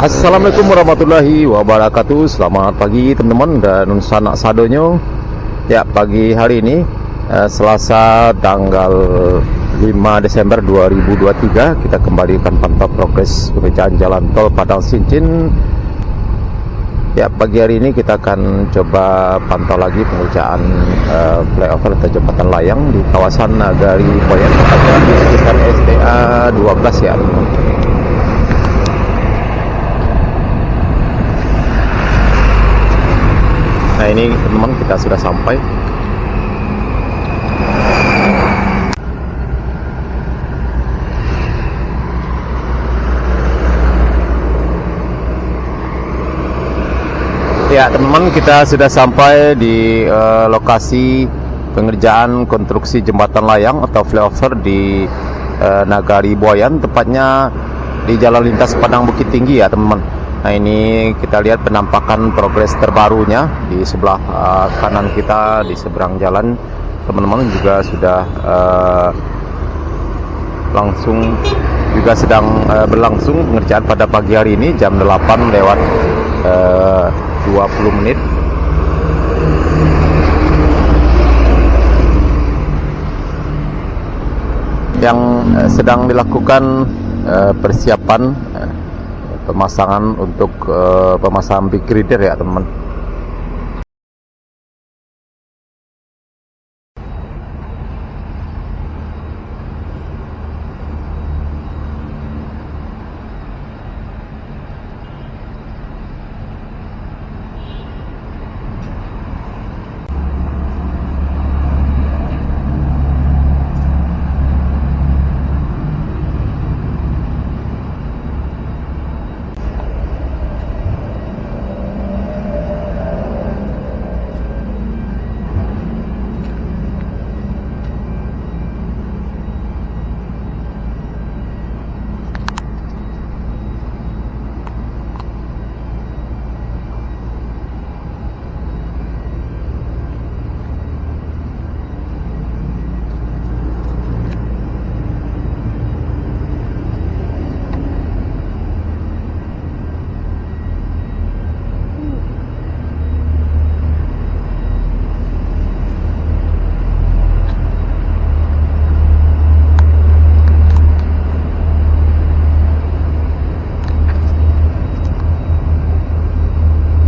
Assalamualaikum warahmatullahi wabarakatuh. Selamat pagi teman-teman dan sanak sadonyo. Ya, pagi hari ini Selasa tanggal 5 Desember 2023 kita kembali akan pantau progres pekerjaan jalan tol Padang Sincin. Ya, pagi hari ini kita akan coba pantau lagi pengerjaan flyover atau jembatan layang di kawasan Nagari Boyan, tepatnya di sekitar SDA 12 ya teman-teman. Nah, ini teman-teman kita sudah sampai. Ya teman-teman, kita sudah sampai di lokasi pengerjaan konstruksi jembatan layang atau flyover di Nagari Boyan, tepatnya di Jalan Lintas Padang Bukit Tinggi ya teman-teman. Nah, ini kita lihat penampakan progres terbarunya di sebelah kanan kita di seberang jalan. Teman-teman juga sudah langsung juga sedang berlangsung pengerjaan pada pagi hari ini jam 8 lewat 20 menit. Yang sedang dilakukan persiapan pemasangan untuk pemasangan big girder ya teman-teman.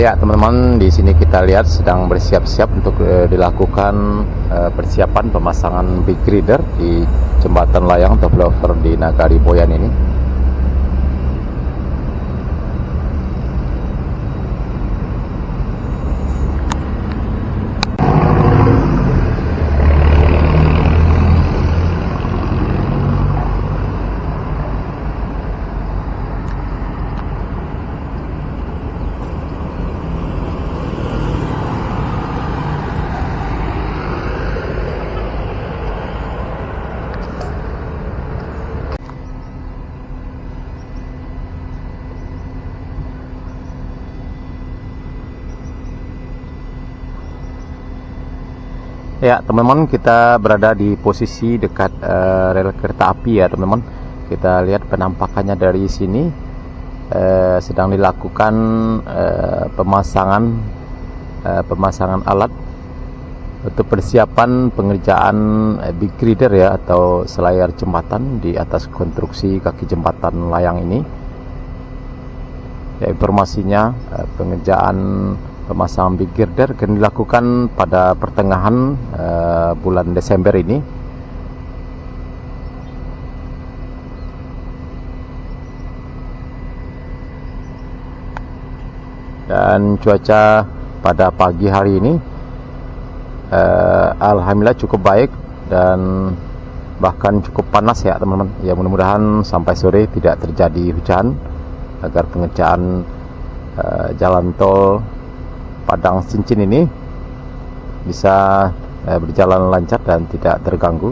Ya teman-teman, di sini kita lihat sedang bersiap-siap untuk dilakukan persiapan pemasangan big girder di jembatan layang atau flyover di Nagari Boyan ini. Ya teman-teman, kita berada di posisi dekat rel kereta api ya teman-teman. Kita lihat penampakannya dari sini. Sedang dilakukan pemasangan alat untuk persiapan pengerjaan big girder ya atau selayar jembatan di atas konstruksi kaki jembatan layang ini. Ya, informasinya pengerjaan pemasangan big girder akan dilakukan pada pertengahan bulan Desember ini. Dan cuaca pada pagi hari ini alhamdulillah cukup baik dan bahkan cukup panas ya teman-teman. Ya, mudah-mudahan sampai sore tidak terjadi hujan agar pengerjaan jalan tol Padang Sincin ini bisa berjalan lancar dan tidak terganggu.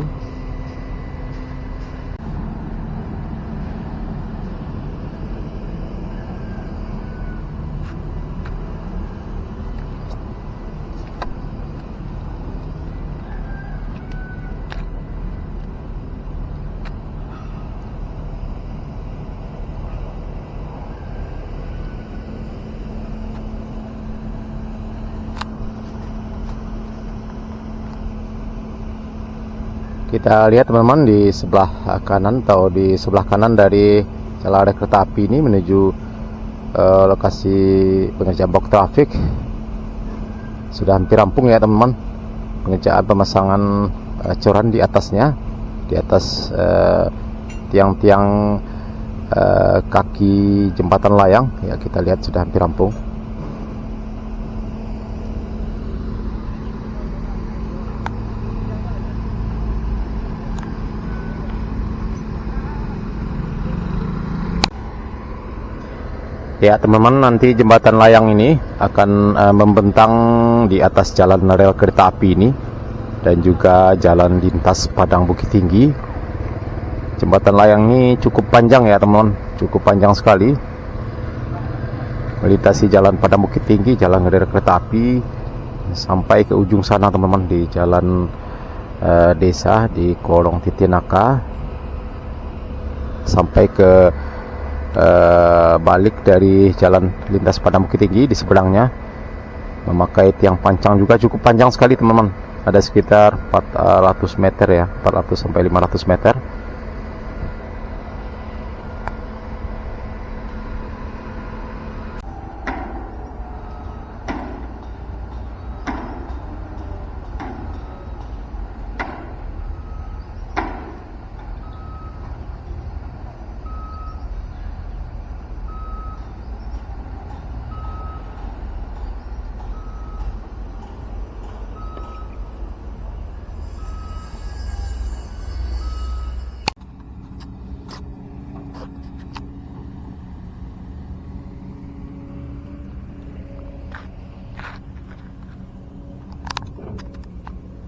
Kita lihat teman-teman di sebelah kanan atau di sebelah kanan dari jalan rel kereta api ini menuju lokasi pengerjaan box traffic sudah hampir rampung ya teman-teman. Pengerjaan pemasangan coran di atasnya, di atas tiang-tiang kaki jembatan layang ya, kita lihat sudah hampir rampung. Ya teman-teman, nanti jembatan layang ini akan membentang di atas jalan rel kereta api ini dan juga jalan lintas Padang Bukit Tinggi. Jembatan layang ini cukup panjang ya teman-teman, cukup panjang sekali, melintasi jalan Padang Bukit Tinggi, jalan rel kereta api sampai ke ujung sana teman-teman, di jalan desa di Kolong Titinaka, sampai ke balik dari jalan lintas Padang Bukit Tinggi di seberangnya, memakai tiang pancang juga cukup panjang sekali teman-teman, ada sekitar 400 meter ya, 400 sampai 500 meter.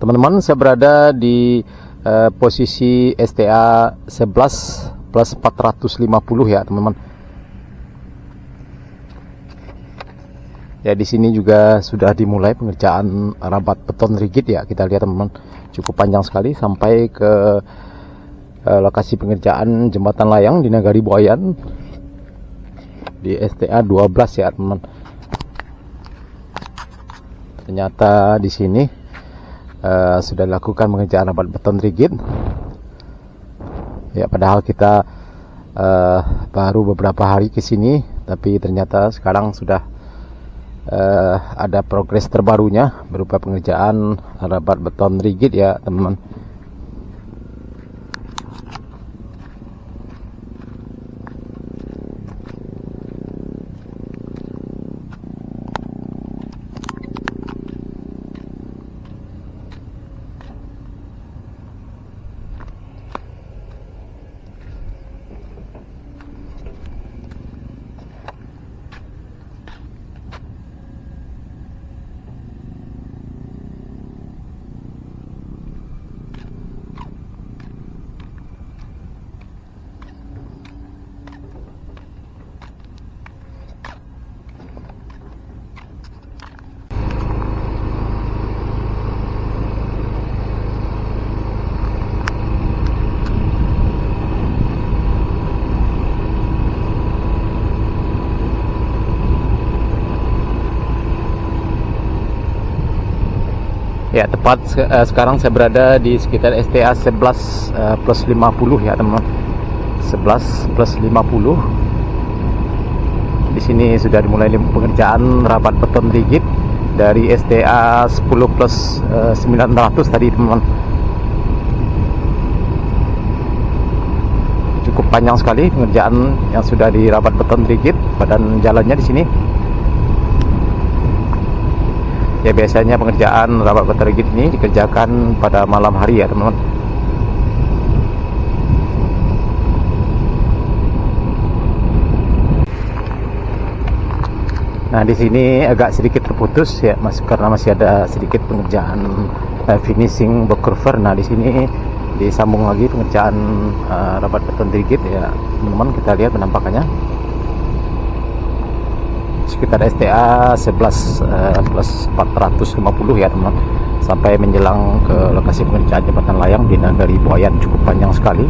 Teman-teman, saya berada di posisi STA 11 plus 450 ya teman-teman. Ya, di sini juga sudah dimulai pengerjaan rabat beton rigid ya. Kita lihat teman-teman, cukup panjang sekali sampai ke lokasi pengerjaan jembatan layang di Nagari Buayan di STA 12 ya teman-teman. Ternyata di sini sudah dilakukan pengerjaan rabat beton rigid ya, padahal kita baru beberapa hari ke sini, tapi ternyata sekarang sudah ada progres terbarunya berupa pengerjaan rabat beton rigid ya teman-teman. Ya, tepat sekarang saya berada di sekitar STA 11 plus 50 ya teman-teman. 11 plus 50. Di sini sudah dimulai pengerjaan rabat beton rigid dari STA 10 plus 900 tadi teman-teman. Cukup panjang sekali pengerjaan yang sudah dirabat beton rigid badan jalannya di sini. Ya, biasanya pengerjaan rabat beton rigid ini dikerjakan pada malam hari ya teman-teman. Nah, di sini agak sedikit terputus ya, karena masih ada sedikit pengerjaan finishing box cover. Nah, di sini disambung lagi pengerjaan rabat beton rigid ya teman-teman. Kita lihat penampakannya sekitar STA 11 plus 450 ya teman-teman, sampai menjelang ke lokasi pengerjaan jembatan layang di Nagari Buayan. Cukup panjang sekali.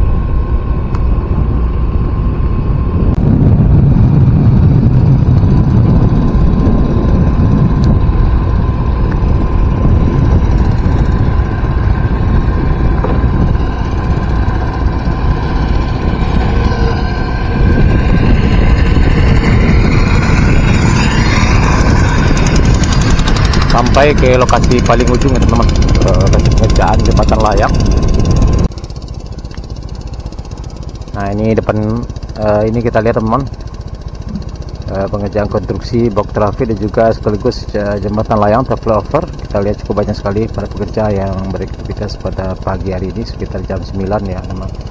sampai ke lokasi paling ujung ya teman-teman, lokasi pengerjaan jembatan layang. Nah ini depan ini kita lihat teman-teman, pengerjaan konstruksi box traffic dan juga sekaligus jembatan layang flyover. Kita lihat cukup banyak sekali para pekerja yang beraktivitas pada pagi hari ini sekitar jam 9 ya teman.